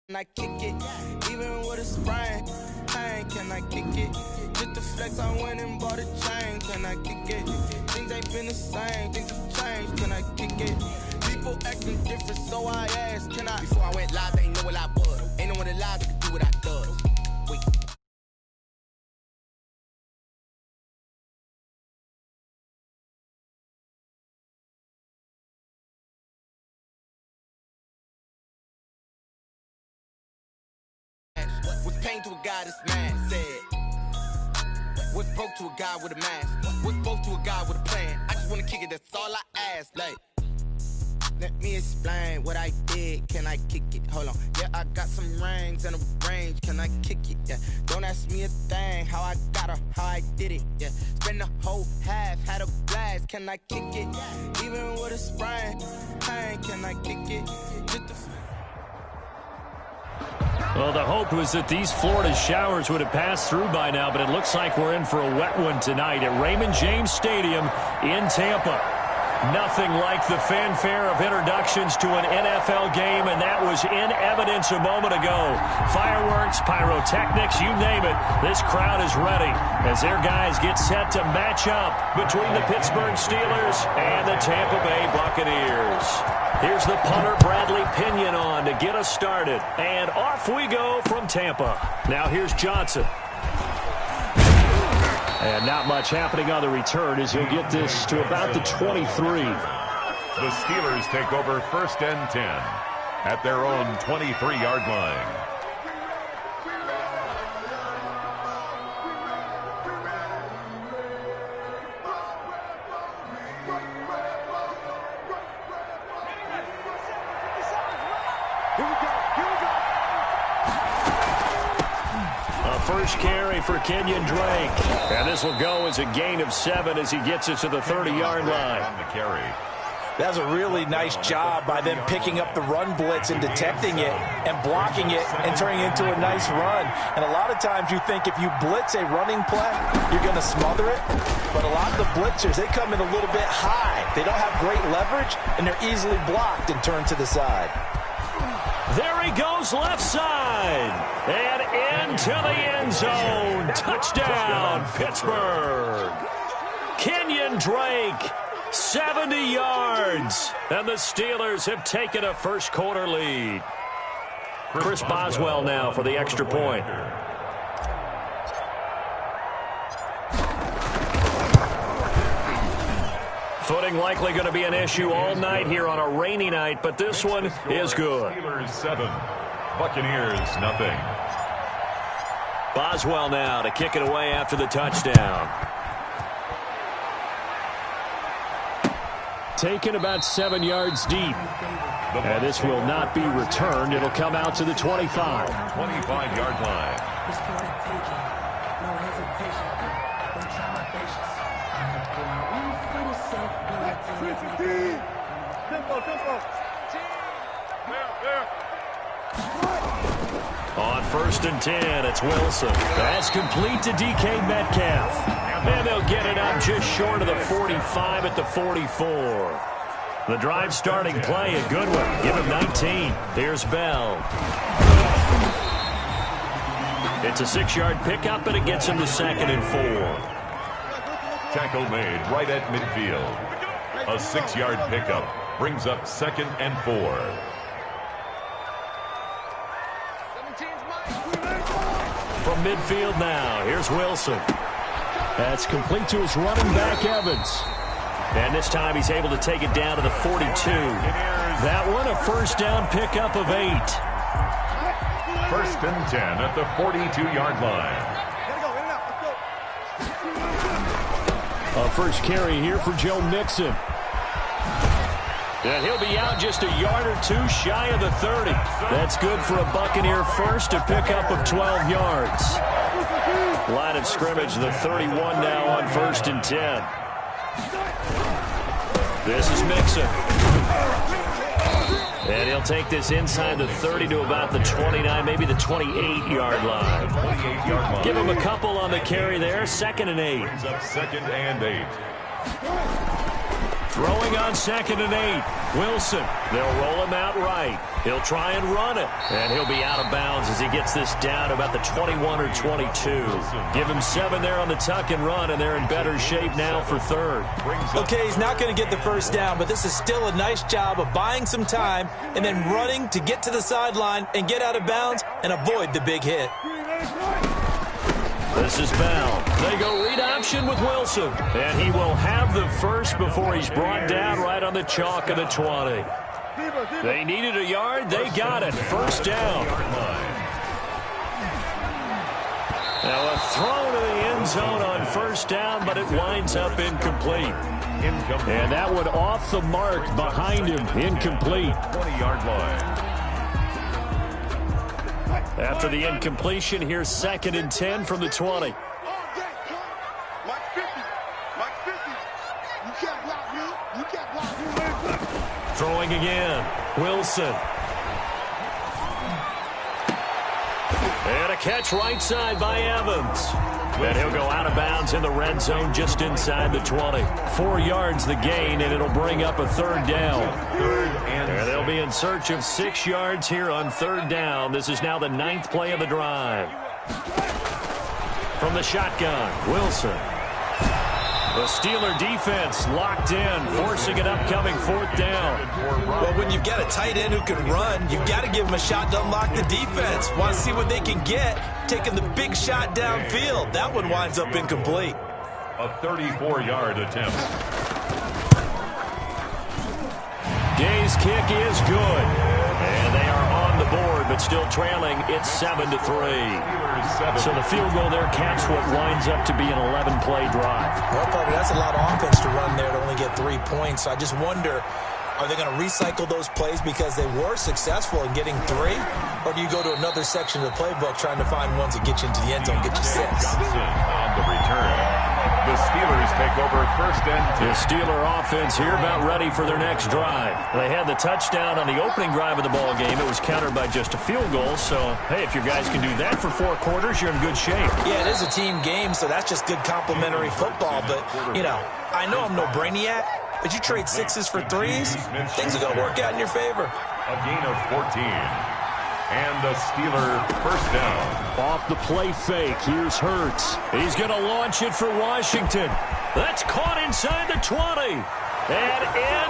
Can I kick it, even with a sprain? Pain, can I kick it? Just the flex, I went and bought a chain. Can I kick it? Things ain't been the same, things have changed. Can I kick it? People acting different, so I asked, can I? Before I went live, they ain't know what I was. Ain't no one alive that could do what I does. Wait. Was pain to a guy that's mad, said. What's broke to a guy with a mask? What's broke to a guy with a plan? I just wanna kick it, that's all I ask. Like, let me explain what I did. Can I kick it? Hold on. Yeah, I got some rings and a range. Can I kick it? Yeah. Don't ask me a thing. How I got her, how I did it. Yeah. Spend the whole half, had a blast. Can I kick it? Even with a sprain. Pain, can I kick it? Just the Well, the hope was that these Florida showers would have passed through by now, but it looks like we're in for a wet one tonight at Raymond James Stadium in Tampa. Nothing like the fanfare of introductions to an NFL game, and that was in evidence a moment ago. Fireworks, pyrotechnics, you name it. This crowd is ready as their guys get set to match up between the Pittsburgh Steelers and the Tampa Bay Buccaneers. Here's the punter, Bradley Pinion, on to get us started. And off we go from Tampa. Now here's Johnson. And not much happening on the return as he'll get this to about the 23. The Steelers take over 1st and 10 at their own 23-yard line. First carry for Kenyon Drake. And this will go as a gain of 7 as he gets it to the 30-yard line. On the carry. That's a really nice job by them picking up the run blitz and detecting it and blocking it and turning it into a nice run. And a lot of times you think if you blitz a running play, you're going to smother it. But a lot of the blitzers, they come in a little bit high. They don't have great leverage, and they're easily blocked and turned to the side. There he goes left side. And into the end zone. Touchdown, Pittsburgh. Kenyon Drake, 70 yards. And the Steelers have taken a first quarter lead. Chris Boswell now for the extra point. Footing likely going to be an issue all night here on a rainy night, but this one is good. Steelers 7, Buccaneers nothing. Boswell now to kick it away after the touchdown. Taken about 7 yards deep. And this will not be returned. It'll come out to the 25. 25-yard line. On 1st and 10, it's Wilson. That's complete to DK Metcalf. And they'll get it up just short of the 45 at the 44. The drive starting play, a good one. Give him 19. Here's Bell. It's a 6-yard pickup, and it gets him to 2nd and 4. Tackle made right at midfield. A 6-yard pickup brings up 2nd and 4. From midfield now, here's Wilson. That's complete to his running back, Evans. And this time he's able to take it down to the 42. That one, a first down pickup of 8. 1st and 10 at the 42-yard line. A first carry here for Joe Mixon. And he'll be out just a yard or two shy of the 30. That's good for a Buccaneer first, a pickup of 12 yards. Line of scrimmage, the 31 now on 1st and 10. This is Mixon. And he'll take this inside the 30 to about the 29, maybe the 28-yard line. 28-yard line. Give him a couple on the carry there, 2nd and 8. Brings up 2nd and 8. Throwing on 2nd and 8. Wilson. They'll roll him out right. He'll try and run it. And he'll be out of bounds as he gets this down to about the 21 or 22. Give him 7 there on the tuck and run, and they're in better shape now for 3rd. Okay, he's not going to get the first down, but this is still a nice job of buying some time and then running to get to the sideline and get out of bounds and avoid the big hit. This is Bell. They go read option with Wilson. And he will have the first before he's brought down right on the chalk of the 20. They needed a yard. They got it. First down. Now a throw to the end zone on first down, but it winds up incomplete. And that one off the mark behind him. Incomplete. 20-yard line. After the incompletion, here's 2nd and 10 from the 20. Throwing again. Wilson. And a catch right side by Evans. And he'll go out of bounds in the red zone just inside the 20. 4 yards the gain, and it'll bring up a 3rd down. And they'll be in search of 6 yards here on 3rd down. This is now the 9th play of the drive. From the shotgun, Wilson. The Steeler defense locked in, forcing an upcoming 4th down. Well, when you've got a tight end who can run, you've got to give him a shot to unlock the defense. Want to see what they can get, taking the big shot downfield. That one winds up incomplete. A 34-yard attempt. Gay's kick is good. And they are on the board, but still trailing. It's 7-3. So the field goal there caps what winds up to be an 11-play drive. Well, Parker, that's a lot of offense to run there to only get 3 points. So I just wonder, are they going to recycle those plays because they were successful in getting 3? Or do you go to another section of the playbook trying to find ones that get you into the end zone, get you 6? On the return. The Steelers take over 1st and 10. The Steeler offense here about ready for their next drive. They had the touchdown on the opening drive of the ball game. It was countered by just a field goal. So, hey, if your guys can do that for 4 quarters, you're in good shape. Yeah, it is a team game, so that's just good complimentary football. But, you know, I know I'm no brainiac, but you trade 6s for 3s, things are going to work out in your favor. A gain of 14. And the Steeler 1st down. Off the play fake, here's Hurts. He's going to launch it for Washington. That's caught inside the 20. And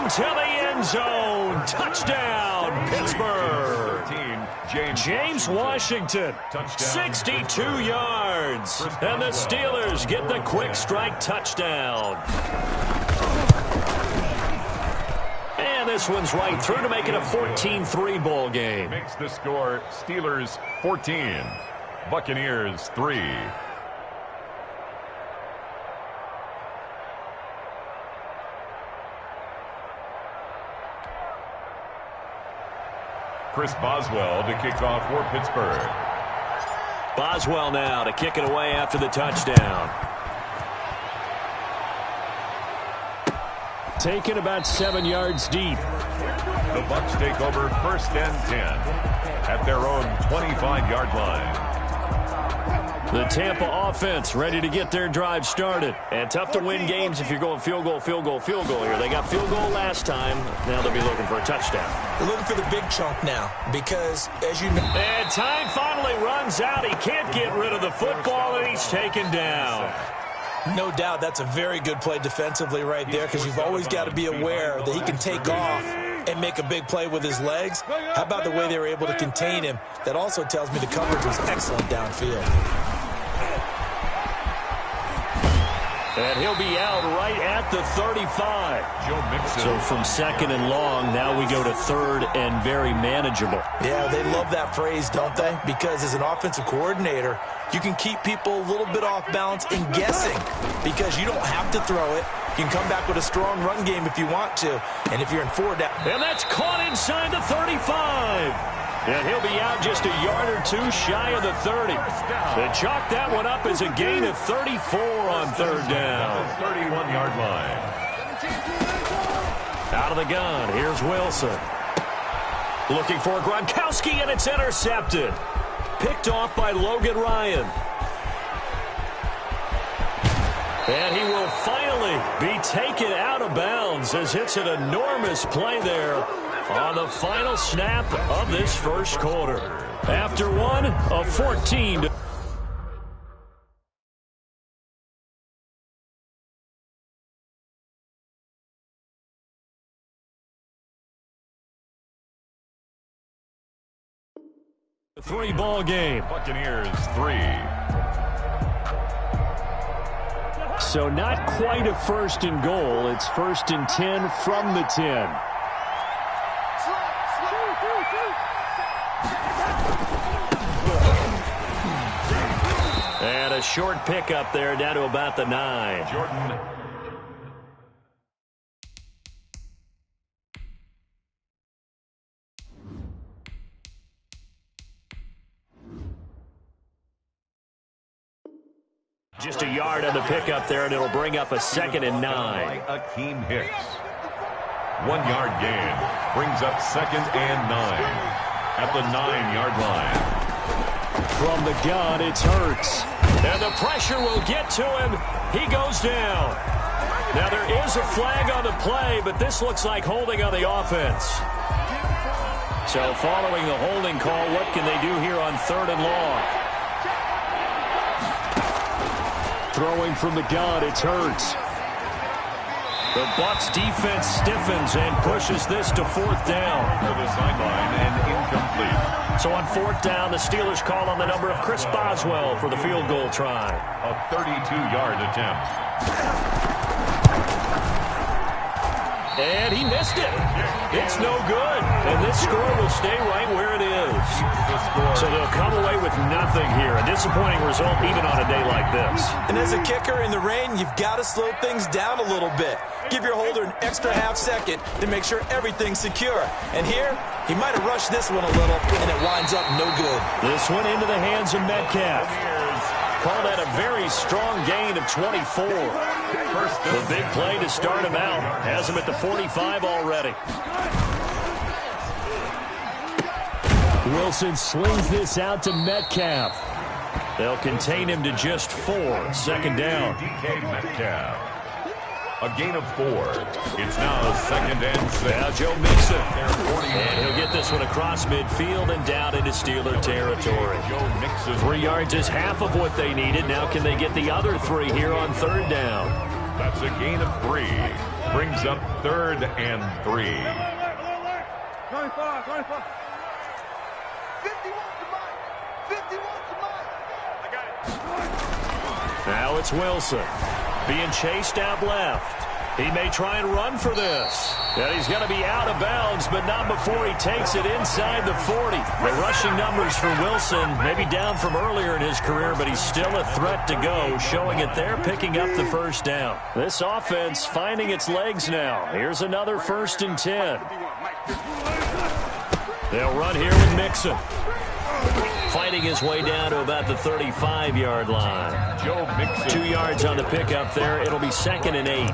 into the end zone. Touchdown, Pittsburgh. James Washington, 62 yards. And the Steelers get the quick strike touchdown. And this one's right through to make it a 14-3 ball game. Makes the score Steelers 14, Buccaneers 3. Chris Boswell to kick off for Pittsburgh. Boswell now to kick it away after the touchdown. Taken about 7 yards deep. The Bucs take over 1st and 10 at their own 25-yard line. The Tampa offense ready to get their drive started. And tough to win games if you're going field goal, field goal, field goal here. They got field goal last time. Now they'll be looking for a touchdown. They're looking for the big chunk now because, as you know... And time finally runs out. He can't get rid of the football, and he's taken down. No doubt that's a very good play defensively right there because you've always got to be aware that he can take off and make a big play with his legs. How about the way they were able to contain him? That also tells me the coverage was excellent downfield. And he'll be out right at the 35. Joe Mixon. So from 2nd and long, now we go to 3rd and very manageable. Yeah, they love that phrase, don't they? Because as an offensive coordinator, you can keep people a little bit off balance and guessing because you don't have to throw it. You can come back with a strong run game if you want to. And if you're in 4 down. And that's caught inside the 35. And he'll be out just a yard or 2 shy of the 30. They chalk that one up as a gain of 34 on 3rd down. 31-yard line. Out of the gun, here's Wilson. Looking for Gronkowski, and it's intercepted. Picked off by Logan Ryan. And he will finally be taken out of bounds as hits an enormous play there on the final snap of this first quarter. After one of 14. Three-ball game. Buccaneers 3. So not quite a first and goal. It's first and 10 from the 10. And a short pickup there down to about the 9. Jordan. Just a yard on the pickup there, and it'll bring up a second and 9. Akeem Hicks. 1 yard gain. Brings up second and 9. At the 9-yard line. From the gun, it's Hurts. And the pressure will get to him. He goes down. Now there is a flag on the play, but this looks like holding on the offense. So following the holding call, what can they do here on 3rd and long? Throwing from the gun, it's Hurts. The Bucs defense stiffens and pushes this to 4th down. To the sideline and incomplete. So on 4th down, the Steelers call on the number of Chris Boswell for the field goal try. A 32-yard attempt. And he missed it. It's no good. And this score will stay right where it is. So they'll come away with nothing here. A disappointing result even on a day like this. And as a kicker in the rain, you've got to slow things down a little bit. Give your holder an extra half second to make sure everything's secure. And here, he might have rushed this one a little, and it winds up no good. This one into the hands of Metcalf. Call that a very strong gain of 24. The big play to start him out. Has him at the 45 already. Wilson slings this out to Metcalf. They'll contain him to just 4. 2nd down. DK Metcalf. A gain of 4. It's now 2nd and 6. Now Joe Mixon. And he'll get this one across midfield and down into Steeler territory. 3 yards is half of what they needed. Now can they get the other 3 here on 3rd down? That's a gain of 3. Brings up 3rd and 3. 25, 25. 51 to mine. 51 to mine. I got it. Now it's Wilson. Being chased out left. He may try and run for this. And he's going to be out of bounds, but not before he takes it inside the 40. The rushing numbers for Wilson maybe down from earlier in his career, but he's still a threat to go, showing it there, picking up the 1st down. This offense finding its legs now. Here's another 1st and 10. They'll run here with Mixon. Fighting his way down to about the 35-yard line. Joe Mixon. 2 yards on the pickup there. It'll be 2nd and 8.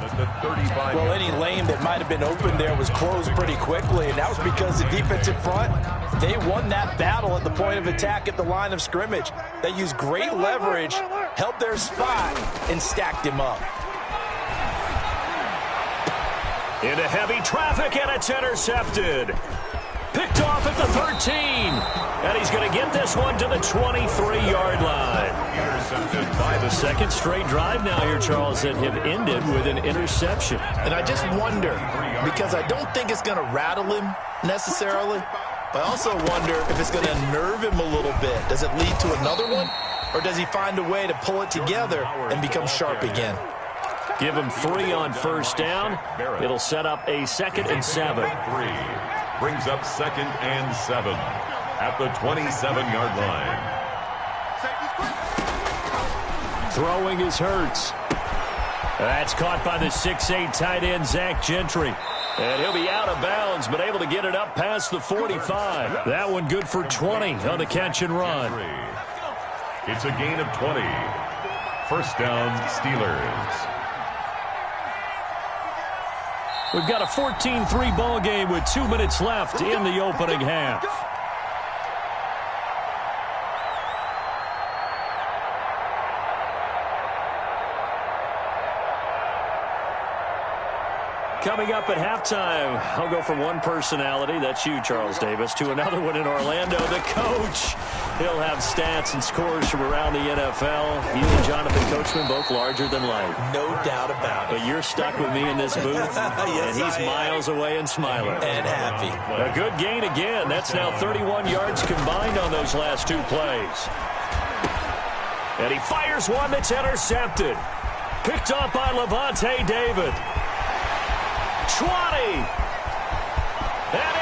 Well, any lane that might have been open there was closed pretty quickly, and that was because the defensive front, they won that battle at the point of attack at the line of scrimmage. They used great leverage, held their spot, and stacked him up. Into heavy traffic, and it's intercepted. Picked off at the 13. And he's going to get this one to the 23-yard line. Intercepted by the 2nd straight drive now here, Charles, that have ended with an interception. And I just wonder, because I don't think it's going to rattle him necessarily, but I also wonder if it's going to nerve him a little bit. Does it lead to another one? Or does he find a way to pull it together and become sharp again? Give him 3 on 1st down. It'll set up a 2nd and 7. 3. Brings up 2nd and 7 at the 27-yard line. Throwing is Hurts. That's caught by the 6'8 tight end, Zach Gentry. And he'll be out of bounds, but able to get it up past the 45. That one good for 20 on the catch and run. It's a gain of 20. 1st down, Steelers. We've got a 14-3 ball game with 2 minutes left in the opening half. Coming up at halftime, I'll go from one personality, that's you, Charles Davis, to another one in Orlando, the coach. He'll have stats and scores from around the NFL. You and Jonathan Coachman, both larger than life. No doubt about it. But you're stuck with me in this booth, yes, and he's miles away and smiling. And happy. A good gain again. That's now 31 yards combined on those last two plays. And he fires one that's intercepted. Picked up by Levante David. 20. And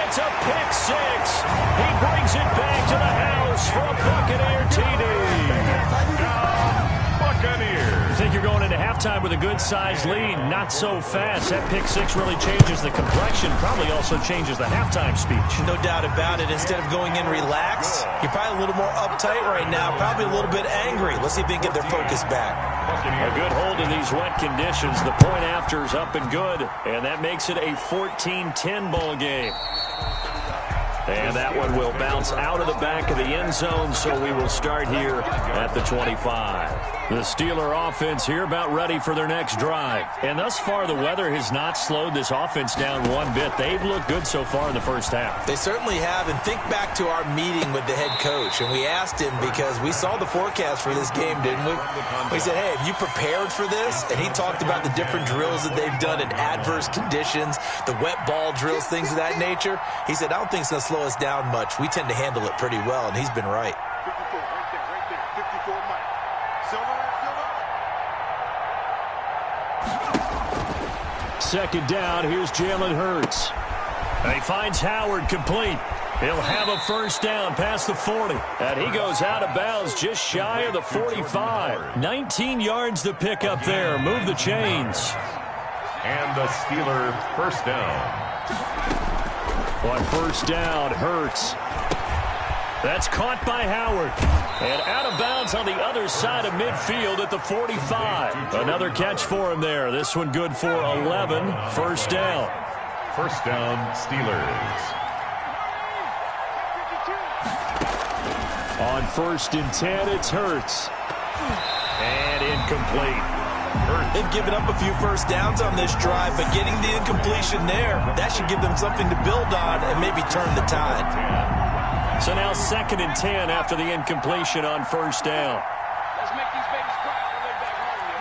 it's a pick six. He brings it back to the house for a Buccaneer TD. Buccaneers. Think you're going into halftime with a good-sized lead. Not so fast. That pick six really changes the complexion. Probably also changes the halftime speech. No doubt about it. Instead of going in relaxed, you're probably a little more uptight right now. Probably a little bit angry. Let's see if they can get their focus back. A good hold in these wet conditions. The point after is up and good. And that makes it a 14-10 ball game. And that one will bounce out of the back of the end zone, so we will start here at the 25. The Steeler offense here about ready for their next drive. And thus far, the weather has not slowed this offense down one bit. They've looked good so far in the first half. They certainly have. And think back to our meeting with the head coach. And we asked him because we saw the forecast for this game, didn't we? We said, hey, have you prepared for this? And he talked about the different drills that they've done in adverse conditions, the wet ball drills, things of that nature. He said, I don't think it's going to slow us down much. We tend to handle it pretty well, and he's been right. 54, right there, 54, Mike. Silver. Second down, here's Jalen Hurts. And he finds Howard complete. He'll have a first down past the 40. And he goes out of bounds just shy of the 45. 19 yards to pick up there. Move the chains. And the Steeler first down. On first down, Hurts. That's caught by Howard. And out of bounds on the other side of midfield at the 45. Another catch for him there. This one good for 11. First down. First down, Steelers. On first and 10, it's Hurts. And incomplete. They've given up a few first downs on this drive, but getting the incompletion there, that should give them something to build on and maybe turn the tide. So now second and 10 after the incompletion on first down. Let's make these babies cry on the way back home.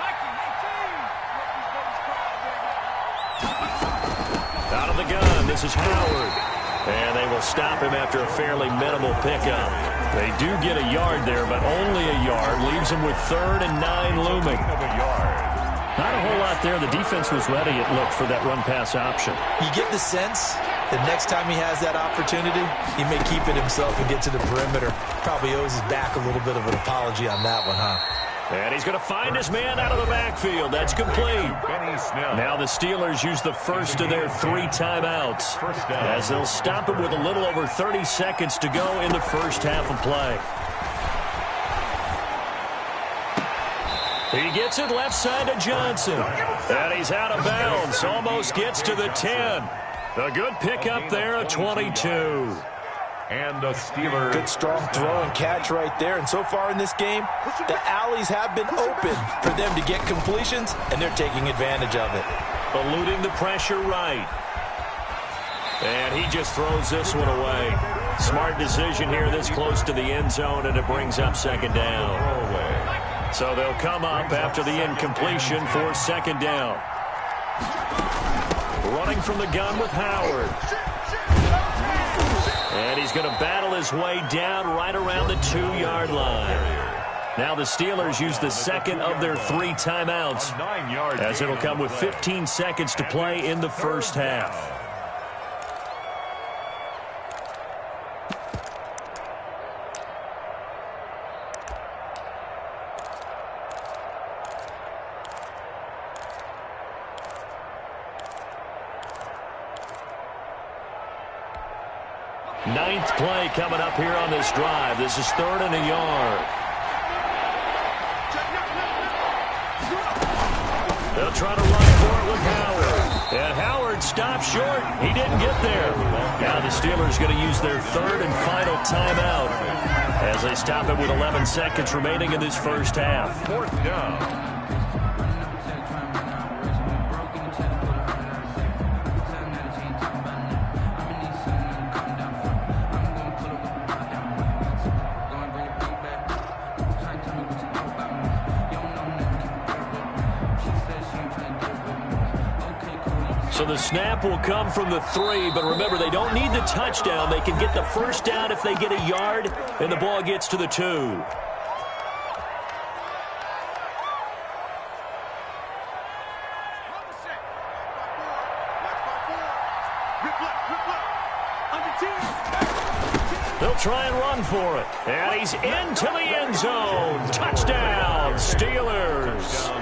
Out of the gun, this is Howard. And they will stop him after a fairly minimal pickup. They do get a yard there, but only a yard. Leaves him with 3rd and 9 looming. Not a whole lot there. The defense was ready, it looked, for that run-pass option. You get the sense that next time he has that opportunity, he may keep it himself and get to the perimeter. Probably owes his back a little bit of an apology on that one, huh? And he's going to find his man out of the backfield. That's complete. Now the Steelers use the first of their 3 timeouts as they'll stop him with a little over 30 seconds to go in the first half of play. He gets it left side to Johnson. And he's out of bounds. Almost gets to the 10. A good pickup there, a 22. And the Steelers. Good strong throw and catch right there. And so far in this game, the alleys have been open for them to get completions, and they're taking advantage of it. Eluding the pressure right. And he just throws this one away. Smart decision here this close to the end zone, and it brings up second down. So they'll come up after the incompletion for second down. Running from the gun with Howard. And he's going to battle his way down right around the 2-yard line. Now the Steelers use the second of their 3 timeouts, as it'll come with 15 seconds to play in the first half. Ninth play coming up here on this drive. This is 3rd and a yard. They'll try to run for it with Howard. And Howard stopped short. He didn't get there. Now the Steelers going to use their 3rd and final timeout as they stop it with 11 seconds remaining in this first half. 4th down. So the snap will come from the 3, but remember, they don't need the touchdown. They can get the first down if they get a yard, and the ball gets to the 2. They'll try and run for it. And he's into the end zone. Touchdown, Steelers.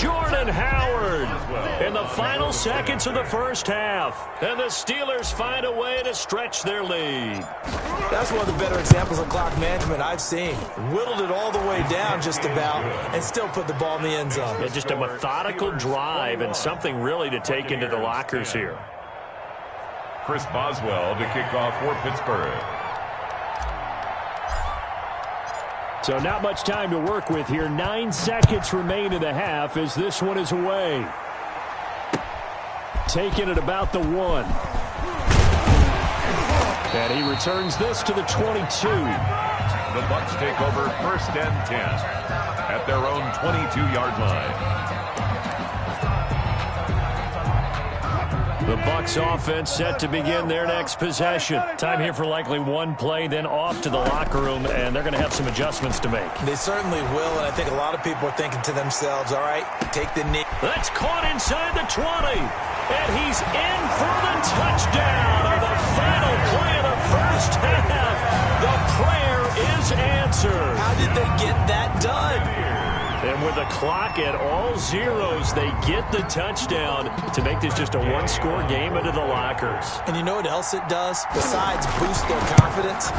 Jordan Howard in the final seconds of the first half. And the Steelers find a way to stretch their lead. That's one of the better examples of clock management I've seen. Whittled it all the way down just about and still put the ball in the end zone. Yeah, just a methodical drive and something really to take into the lockers here. Chris Boswell to kick off for Pittsburgh. So not much time to work with here. 9 seconds remain in the half as this one is away. Taking it about the 1. And he returns this to the 22. The Bucs take over 1st and 10 at their own 22-yard line. The Bucs offense set to begin their next possession. Time here for likely one play, then off to the locker room, and they're going to have some adjustments to make. They certainly will, and I think a lot of people are thinking to themselves, all right, take the knee. That's caught inside the 20, and he's in for the touchdown on the final play of the first half. The prayer is answered. How did they get that done? And with the clock at all zeros, they get the touchdown to make this just a one-score game into the lockers. And you know what else it does? Besides boost their confidence,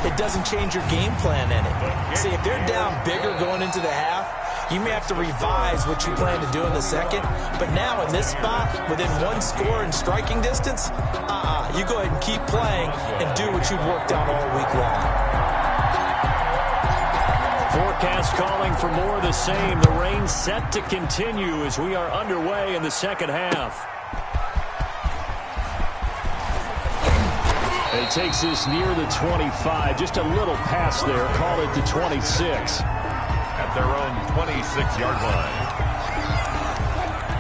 it doesn't change your game plan in it. See, if they're down bigger going into the half, you may have to revise what you plan to do in the second. But now in this spot, within one score and striking distance, you go ahead and keep playing and do what you've worked on all week long. Forecast calling for more of the same. The rain set to continue as we are underway in the second half. He takes this near the 25. Just a little pass there. Call it the 26. At their own 26-yard line.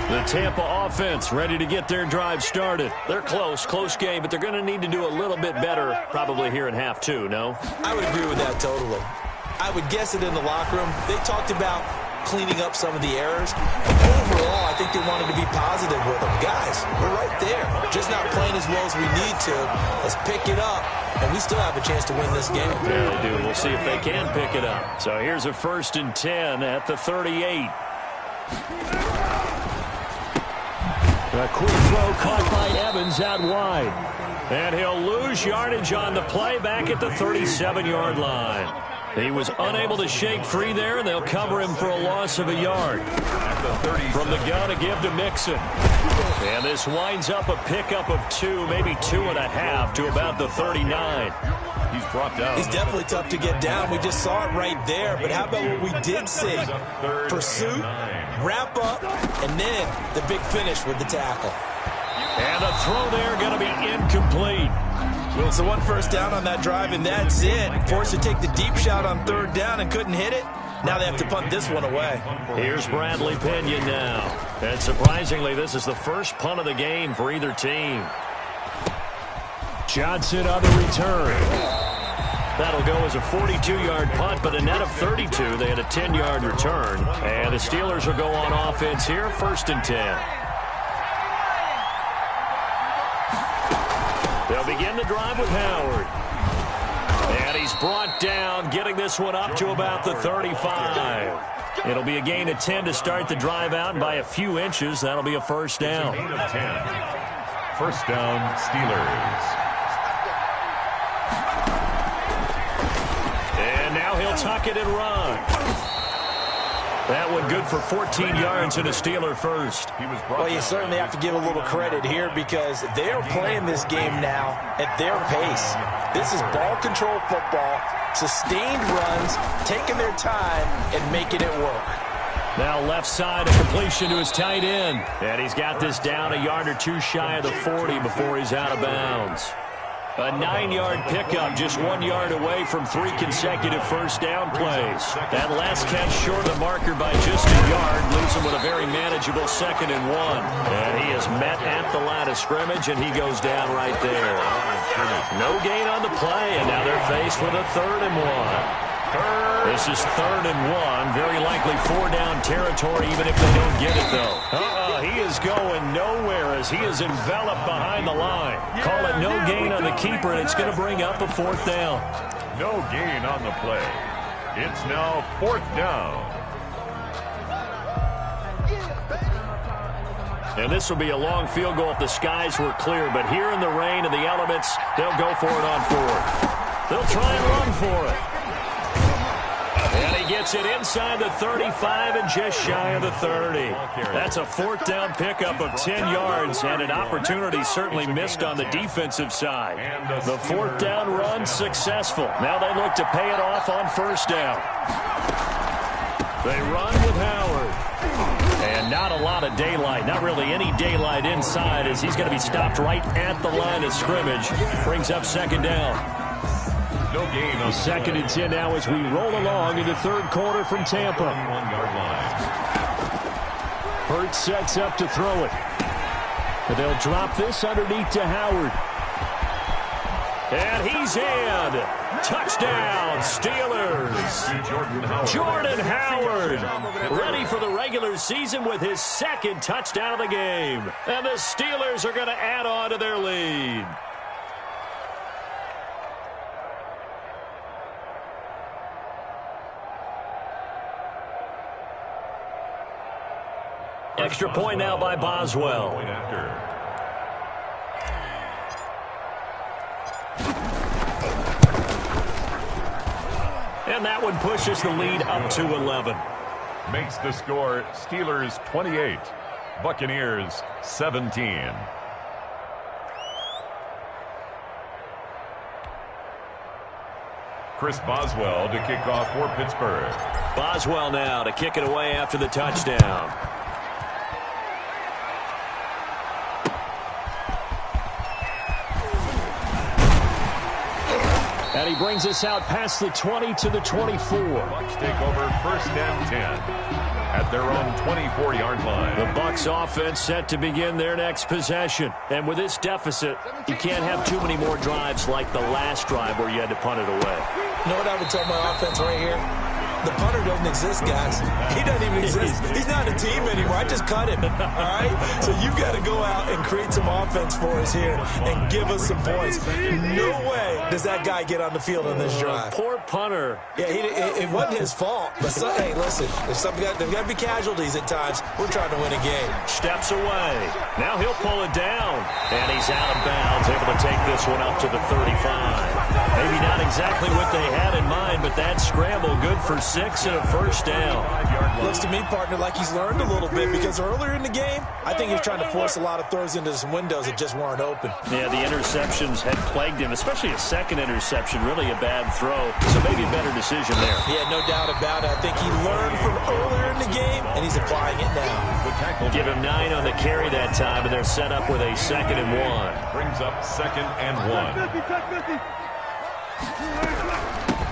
The Tampa offense ready to get their drive started. They're close game, but they're going to need to do a little bit better probably here in half 2, no? I would agree with that totally. I would guess it in the locker room. They talked about cleaning up some of the errors. Overall, I think they wanted to be positive with them. Guys, we're right there. Just not playing as well as we need to. Let's pick it up, and we still have a chance to win this game. Yeah, they do. We'll see if they can pick it up. So here's a 1st and 10 at the 38. A quick throw caught by Evans out wide. And he'll lose yardage on the play back at the 37-yard line. He was unable to shake free there, and they'll cover him for a loss of a yard. From the gun, a give to Mixon. And this winds up a pickup of 2, maybe 2.5 to about the 39. He's brought down. He's definitely tough to get down. We just saw it right there. But how about what we did see? Pursuit, wrap up, and then the big finish with the tackle. And a throw there going to be incomplete. So 1 first down on that drive, and that's it. Forced to take the deep shot on 3rd down and couldn't hit it. Now they have to punt this one away. Here's Bradley Pinion now. And surprisingly, this is the first punt of the game for either team. Johnson on the return. That'll go as a 42-yard punt, but a net of 32. They had a 10-yard return. And the Steelers will go on offense here, 1st and 10. They'll begin the drive with Howard. And he's brought down, getting this one up to about the 35. It'll be a gain of 10 to start the drive out, and by a few inches, that'll be a 1st down. Gain of 10. 1st down, Steelers. And now he'll tuck it and run. That one good for 14 yards and a Steeler first. Well, you certainly have to give a little credit here because they're playing this game now at their pace. This is ball control football, sustained runs, taking their time and making it work. Now left side, a completion to his tight end. And he's got this down a yard or 2 shy of the 40 before he's out of bounds. A 9-yard pickup, just 1 yard away from 3 consecutive first down plays. That last catch short of the marker by just a yard leaves him with a very manageable 2nd and 1. And he has met at the line of scrimmage, and he goes down right there. No gain on the play, and now they're faced with a 3rd and 1. This is 3rd and 1. Very likely 4-down territory, even if they don't get it, though. He is going nowhere as he is enveloped behind the line. Call it no gain on the keeper, and it's going to bring up a 4th down. No gain on the play. It's now 4th down. And this will be a long field goal if the skies were clear. But here in the rain and the elements, they'll go for it on 4th. They'll try and run for it. And he gets it inside the 35 and just shy of the 30. That's a 4th down pickup of 10 yards and an opportunity certainly missed on the defensive side. The 4th down run successful. Now they look to pay it off on 1st down. They run with Howard. And not a lot of daylight, not really any daylight inside as he's going to be stopped right at the line of scrimmage. Brings up 2nd down. No gain on 2nd and 10 now as we roll along in the 3rd quarter from Tampa. 1-yard line. Hurts sets up to throw it. And they'll drop this underneath to Howard. And he's in. Touchdown, Steelers. Jordan Howard ready for the regular season with his 2nd touchdown of the game. And the Steelers are going to add on to their lead. Extra point now by Boswell. And that one pushes the lead up to 11. Makes the score Steelers 28, Buccaneers 17. Chris Boswell to kick off for Pittsburgh. Boswell now to kick it away after the touchdown. And he brings us out past the 20 to the 24. Bucs take over 1st and 10 at their own 24-yard line. The Bucs offense set to begin their next possession. And with this deficit, you can't have too many more drives like the last drive where you had to punt it away. You know what I would tell my offense right here? The punter doesn't exist, guys. He doesn't even exist. He's not a team anymore. I just cut him, all right? So you've got to go out and create some offense for us here and give us some points. No way does that guy get on the field on this drive. Poor punter. Yeah, it wasn't his fault. But, hey, listen, there's got to be casualties at times. We're trying to win a game. Steps away. Now he'll pull it down. And he's out of bounds, able to take this one up to the 35. Maybe not exactly what they had in mind, but that scramble good for 6 and a 1st down. Looks to me, partner, like he's learned a little bit because earlier in the game, I think he was trying to force a lot of throws into some windows that just weren't open. Yeah, the interceptions had plagued him, especially a 2nd interception, really a bad throw. So maybe a better decision there. Yeah, no doubt about it. I think he learned from earlier in the game, and he's applying it now. Give him 9 on the carry that time, and they're set up with a 2nd and 1. Brings up 2nd and 1.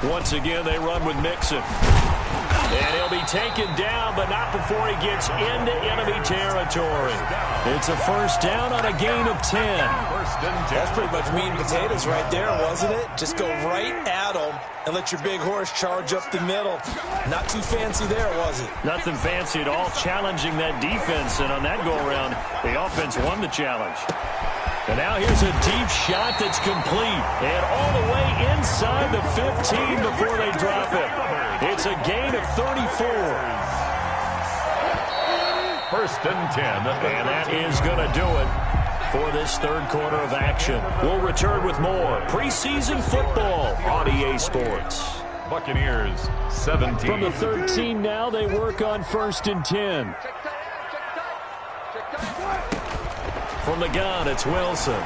Once again, they run with Mixon. And he'll be taken down, but not before he gets into enemy territory. It's a 1st down on a gain of 10. That's pretty much meat and potatoes right there, wasn't it? Just go right at him and let your big horse charge up the middle. Not too fancy there, was it? Nothing fancy at all, challenging that defense. And on that go-around, the offense won the challenge. And now here's a deep shot that's complete. And all the way inside the 15 before they drop it. It's a gain of 34. 1st and 10. And that is going to do it for this 3rd quarter of action. We'll return with more preseason football on EA Sports. Buccaneers 17. From the 13 now, they work on 1st and 10. From the gun, it's Wilson.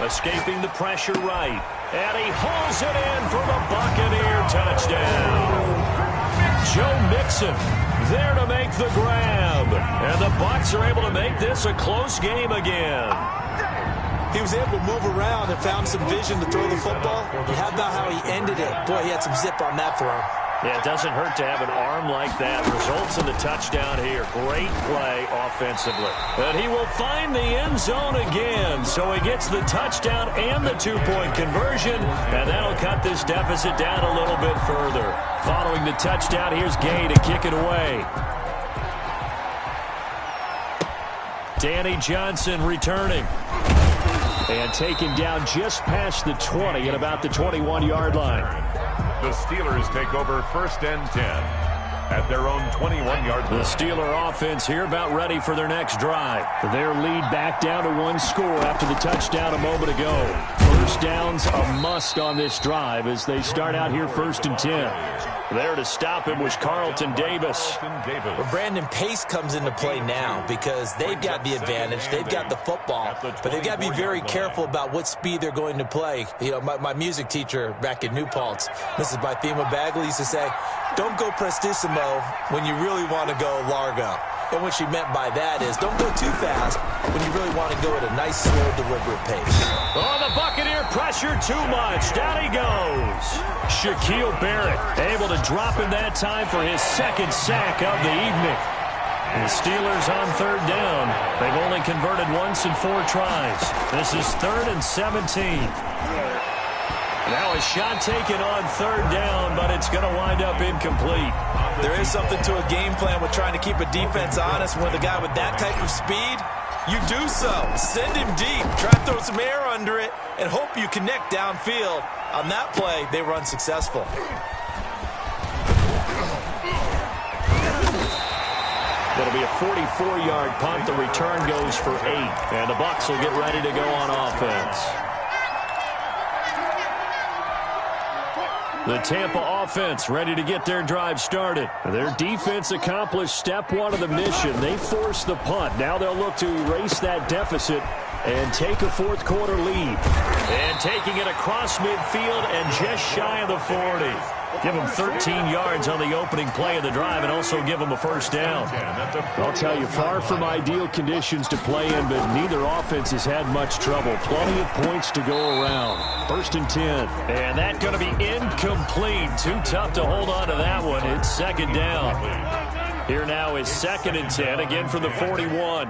Escaping the pressure right. And he hauls it in for the Buccaneer touchdown. Joe Mixon there to make the grab. And the Bucs are able to make this a close game again. He was able to move around and found some vision to throw the football. How about how he ended it? Boy, he had some zip on that throw. Yeah, it doesn't hurt to have an arm like that. Results in the touchdown here. Great play offensively. And he will find the end zone again. So he gets the touchdown and the two-point conversion. And that'll cut this deficit down a little bit further. Following the touchdown, here's Gay to kick it away. Danny Johnson returning. And taken down just past the 20 at about the 21-yard line. The Steelers take over 1st and 10 at their own 21-yard line. The Steeler offense here about ready for their next drive. Their lead back down to 1 score after the touchdown a moment ago. First down's a must on this drive as they start out here 1st and 10. There to stop him was Carlton Davis. Well, Brandon, pace comes into play now because they've got the advantage. They've got the football, but they've got to be very careful about what speed they're going to play. You know, my music teacher back in New Paltz, Mrs. Bythema Bagley, used to say, don't go prestissimo when you really want to go largo. And what she meant by that is don't go too fast when you really want to go at a nice, slow, deliberate pace. Oh, the Buccaneer pressure too much. Down he goes. Shaquille Barrett able to drop him that time for his 2nd sack of the evening. The Steelers on 3rd down. They've only converted once in 4 tries. This is 3rd and 17. Now a shot taken on 3rd down, but it's going to wind up incomplete. There is something to a game plan with trying to keep a defense honest. With a guy with that type of speed, you do so. Send him deep. Try to throw some air under it and hope you connect downfield. On that play, they were unsuccessful. That'll be a 44-yard punt. The return goes for 8. And the Bucs will get ready to go on offense. The Tampa offense ready to get their drive started. Their defense accomplished step 1 of the mission. They forced the punt. Now they'll look to erase that deficit and take a 4th quarter lead. And taking it across midfield and just shy of the 40. Give them 13 yards on the opening play of the drive and also give them a 1st down. I'll tell you, far from ideal conditions to play in, but neither offense has had much trouble. Plenty of points to go around. 1st and 10. And that's going to be incomplete. Too tough to hold on to that one. It's 2nd down. Here now is 2nd and 10, again from the 41.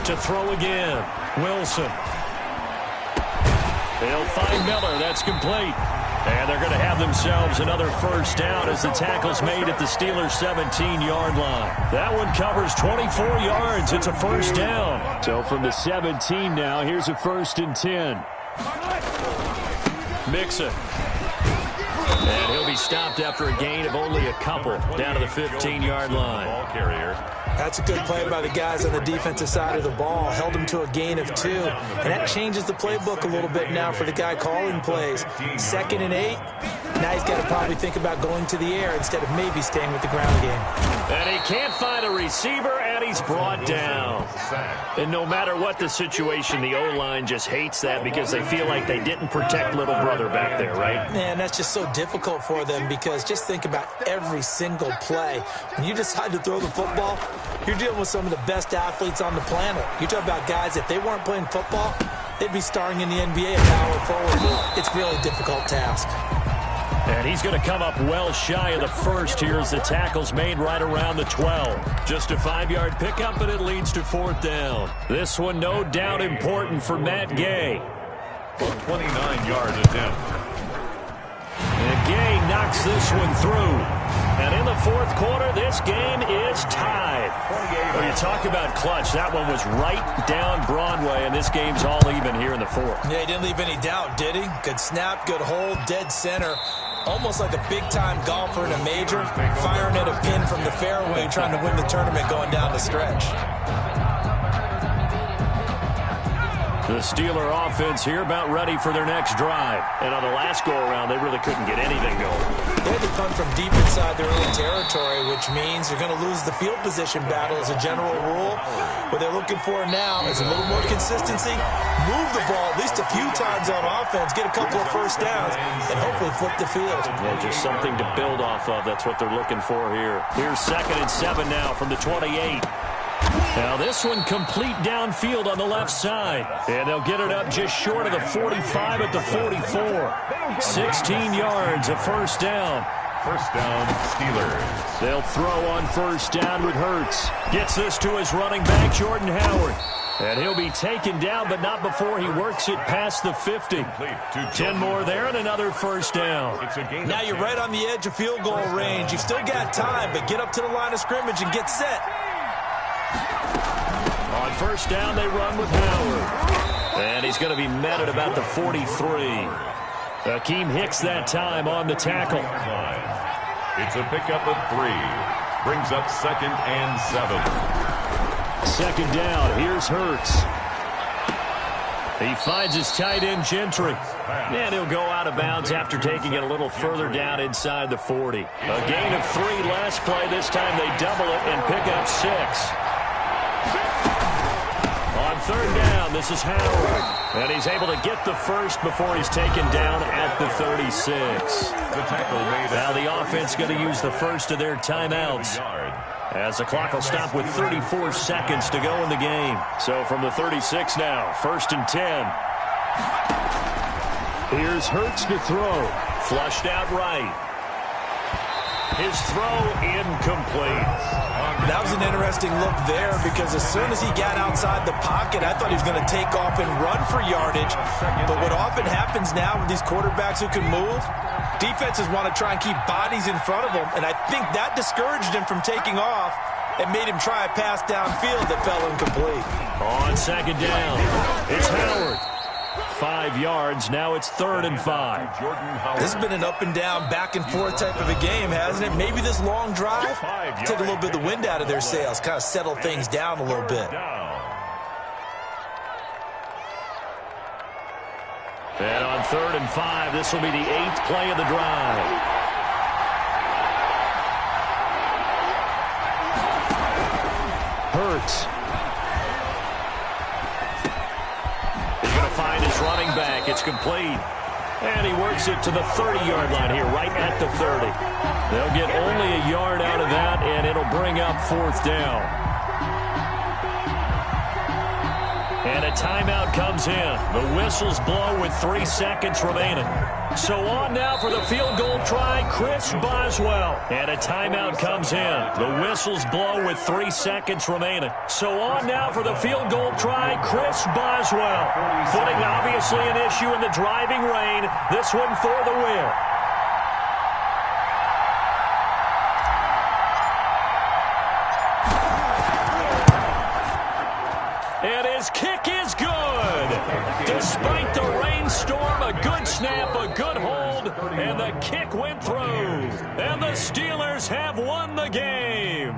To throw again. Wilson. They'll find Miller. That's complete. And they're going to have themselves another 1st down as the tackle's made at the Steelers' 17-yard line. That one covers 24 yards. It's a 1st down. So from the 17 now, here's a 1st and 10. Mixon. And he'll be stopped after a gain of only a couple down to the 15-yard line. Ball carrier. That's a good play by the guys on the defensive side of the ball. Held him to a gain of 2. And that changes the playbook a little bit now for the guy calling plays. 2nd and 8. Now he's got to probably think about going to the air instead of maybe staying with the ground game. And he can't find a receiver, and he's brought down. And no matter what the situation, the O-line just hates that because they feel like they didn't protect little brother back there, right? Man, that's just so difficult for them because just think about every single play. When you decide to throw the football, you're dealing with some of the best athletes on the planet. You talk about guys, if they weren't playing football, they'd be starring in the NBA at power forward. It's a really difficult task. And he's going to come up well shy of the 1st here as the tackle's made right around the 12. Just a 5-yard pickup, and it leads to 4th down. This one no doubt important for Matt Gay. 29-yard attempt. And Gay knocks this one through. And in the 4th quarter, this game is tied. When you talk about clutch, that one was right down Broadway, and this game's all even here in the 4th. Yeah, he didn't leave any doubt, did he? Good snap, good hold, dead center. Almost like a big-time golfer in a major, firing at a pin from the fairway, trying to win the tournament going down the stretch. The Steeler offense here about ready for their next drive. And on the last go-around, they really couldn't get anything going. They had to punt from deep inside their own territory, which means you're going to lose the field position battle as a general rule. What they're looking for now is a little more consistency, move the ball at least a few times on offense, get a couple of 1st downs, and hopefully flip the field. Yeah, just something to build off of. That's what they're looking for here. Here's 2nd and 7 now from the 28. Now this one complete downfield on the left side. And they'll get it up just short of the 45 at the 44. 16 yards, a first down. First down, Steelers. They'll throw on first down with Hurts. Gets this to his running back, Jordan Howard. And he'll be taken down, but not before he works it past the 50. 10 more there and another first down. Now you're right on the edge of field goal range. You've still got time, but get up to the line of scrimmage and get set. On first down, they run with Howard. And he's going to be met at about the 43. Akeem Hicks that time on the tackle. It's a pickup of 3. Brings up 2nd and 7. Second down, here's Hurts. He finds his tight end, Gentry. And he'll go out of bounds after taking it a little further down inside the 40. A gain of 3 last play. This time they double it and pick up 6. On third down, this is Howard. And he's able to get the first before he's taken down at the 36. Now the offense going to use the first of their timeouts, as the clock will stop with 34 seconds to go in the game. So from the 36 now, 1st and 10. Here's Hurts to throw. Flushed out right. His throw incomplete. That was an interesting look there, because as soon as he got outside the pocket, I thought he was going to take off and run for yardage. But what often happens now with these quarterbacks who can move, defenses want to try and keep bodies in front of them, and I think that discouraged him from taking off and made him try a pass downfield that fell incomplete. On second down, it's Howard. 5 yards. Now it's 3rd and 5. This has been an up and down, back and forth type of a game, hasn't it? Maybe this long drive take a little bit of the wind out of their sails, kind of settle things down a little bit. And on 3rd and 5, this will be the 8th play of the drive. Hurts. Find his running back. It's complete. And he works it to the 30-yard line here, right at the 30. They'll get only a yard out of that, and it'll bring up 4th down. And a timeout comes in. The whistles blow with 3 seconds remaining. So on now for the field goal try, Chris Boswell. And a timeout comes in. The whistles blow with 3 seconds remaining. So on now for the field goal try, Chris Boswell. Footing obviously an issue in the driving rain. This one for the win. And his kick is good. Despite the rainstorm, a good snap, a good hold, and the kick went through. And the Steelers have won the game.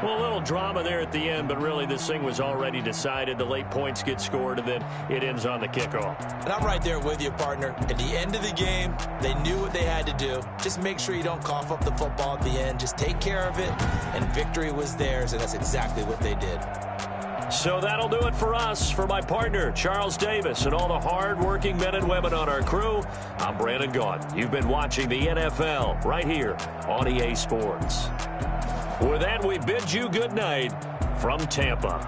Well, a little drama there at the end, but really this thing was already decided. The late points get scored, and then it ends on the kickoff. And I'm right there with you, partner. At the end of the game, they knew what they had to do. Just make sure you don't cough up the football at the end. Just take care of it, and victory was theirs, and that's exactly what they did. So that'll do it for us. For my partner, Charles Davis, and all the hard-working men and women on our crew, I'm Brandon Gaudin. You've been watching the NFL right here on EA Sports. With that, we bid you good night from Tampa.